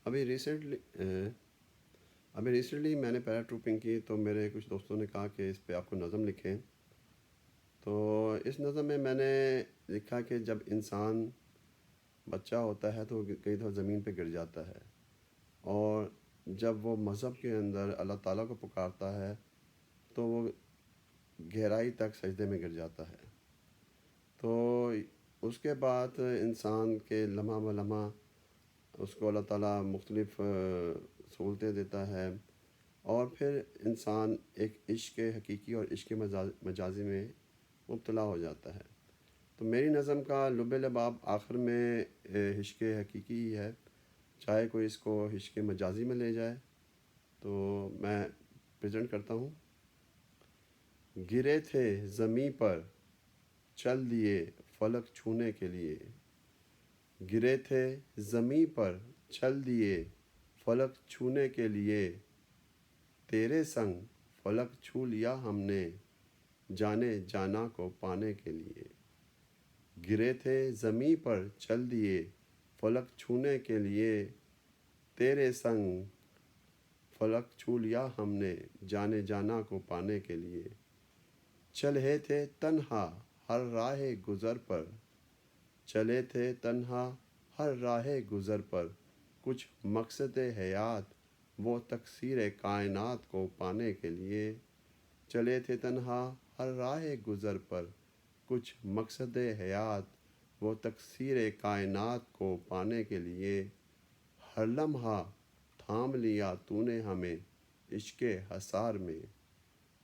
ابھی ریسنٹلی میں نے پیرا ٹروپنگ کی، تو میرے کچھ دوستوں نے کہا کہ اس پہ آپ کو نظم لکھیں. تو اس نظم میں نے لکھا کہ جب انسان بچہ ہوتا ہے تو کئی دفعہ زمین پہ گر جاتا ہے، اور جب وہ مذہب کے اندر اللہ تعالیٰ کو پکارتا ہے تو وہ گہرائی تک سجدے میں گر جاتا ہے. تو اس کے بعد انسان کے لمحہ بلمحہ اس کو اللہ تعالیٰ مختلف سہولتیں دیتا ہے، اور پھر انسان ایک عشق حقیقی اور عشق مجازی میں مبتلا ہو جاتا ہے. تو میری نظم کا لب لباب آخر میں عشق حقیقی ہی ہے، چاہے کوئی اس کو عشق مجازی میں لے جائے. تو میں پریزنٹ کرتا ہوں. گرے تھے زمیں پر چل دیے فلک چھونے کے لیے، گرے تھے زمیں پر چل دیے فلک چھونے کے لیے، تیرے سنگ فلک چھو لیا ہم نے جانے جانا کو پانے کے لیے. گرے تھے زمیں پر چل دیے فلک چھونے کے لیے، تیرے سنگ فلک چھو لیا ہم نے جانے جانا کو پانے کے لیے. چلے تھے تنہا ہر راہ گزر پر، چلے تھے تنہا ہر راہ گزر پر، کچھ مقصد حیات وہ تکثیر کائنات کو پانے کے لیے. چلے تھے تنہا ہر راہ گزر پر، کچھ مقصد حیات وہ تکثیر کائنات کو پانے کے لیے. ہر لمحہ تھام لیا تو نے ہمیں عشق حصار میں،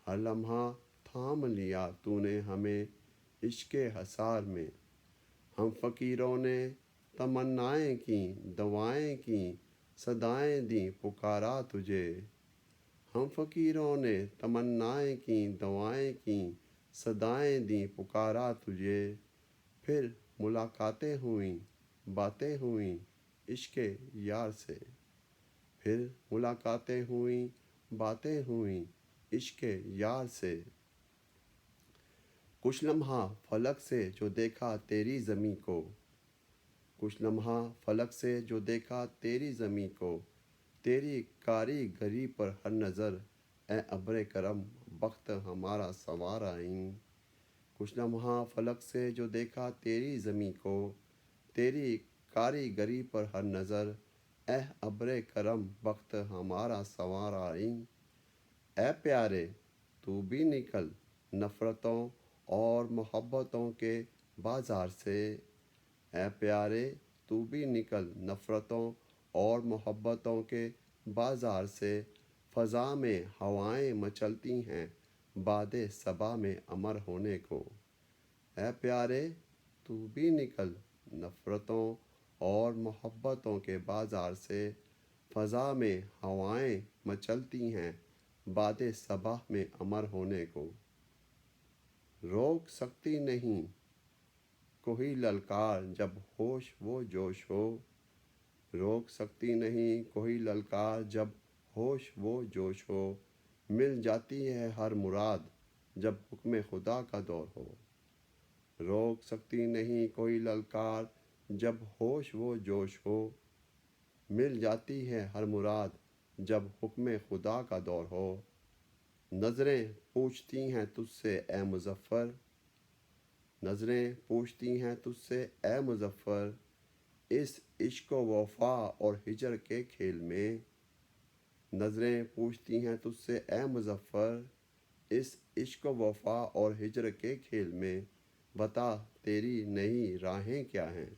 ہر لمحہ تھام لیا تو نے ہمیں عشق حصار میں. ہم فقیروں نے تمنائیں کیں دعائیں کیں صدائیں دیں پکارا تجھے، ہم فقیروں نے تمنائیں کیں دعائیں کیں صدائیں دیں پکارا تجھے. پھر ملاقاتیں ہوئیں باتیں ہوئیں عشق یار سے، پھر ملاقاتیں ہوئیں باتیں ہوئیں عشق یار سے. کچھ لمحہ فلک سے جو دیکھا تیری زمیں کو، کچھ لمحہ فلک سے جو دیکھا تیری زمیں کو، تیری کاریگری پر ہر نظر اے ابر کرم بخت ہمارا سنوار آئیں. کچھ لمحہ فلک سے جو دیکھا تیری زمیں کو، تیری کاریگری پر ہر نظر اے ابر کرم بخت ہمارا سنوار آئیں. اے پیارے تو بھی نکل نفرتوں اور محبتوں کے بازار سے، اے پیارے تو بھی نکل نفرتوں اور محبتوں کے بازار سے. فضا میں ہوائیں مچلتی ہیں باد صبا میں امر ہونے کو، اے پیارے تو بھی نکل نفرتوں اور محبتوں کے بازار سے. فضا میں ہوائیں مچلتی ہیں باد صبا میں امر ہونے کو. روک سکتی نہیں کوئی للکار جب ہوش و جوش ہو، روک سکتی نہیں کوئی للکار جب ہوش و جوش ہو. مل جاتی ہے ہر مراد جب حکم خدا کا دور ہو، روک سکتی نہیں کوئی للکار جب ہوش و جوش ہو. مل جاتی ہے ہر مراد جب حکم خدا کا دور ہو. نظریں پوچھتی ہیں تجھ سے اے مظفر، نظریں پوچھتی ہیں تجھ سے اے مظفر، اس عشق و وفا اور ہجر کے کھیل میں. نظریں پوچھتی ہیں تجھ سے اے مظفر، اس عشق و وفا اور ہجر کے کھیل میں. بتا تیری نئی راہیں کیا ہیں.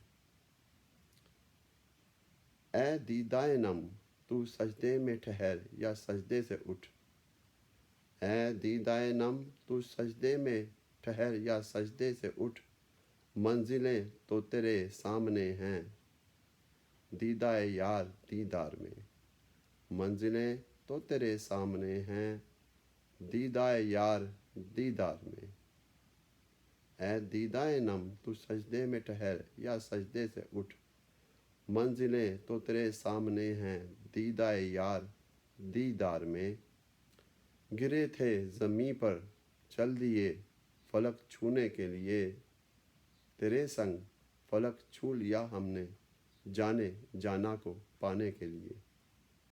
اے دیدائے نم تو سجدے میں ٹھہر یا سجدے سے اٹھ، اے دیدائے نم تو سجدے میں ٹھہر یا سجدے سے اٹھ. منزلیں تو تیرے سامنے ہیں دیدائے یار دیدار میں، منزلیں تو تیرے سامنے ہیں دیدائے یار دیدار میں. اے دیدائے نم تو سجدے میں ٹھہر یا سجدے سے اٹھ. منزلیں تو تیرے سامنے ہیں دیدائے یار دیدار میں. گرے تھے زمیں پر چل دیے فلک چھونے کے لیے، تیرے سنگ فلک چھو لیا ہم نے جانے جانا کو پانے کے لیے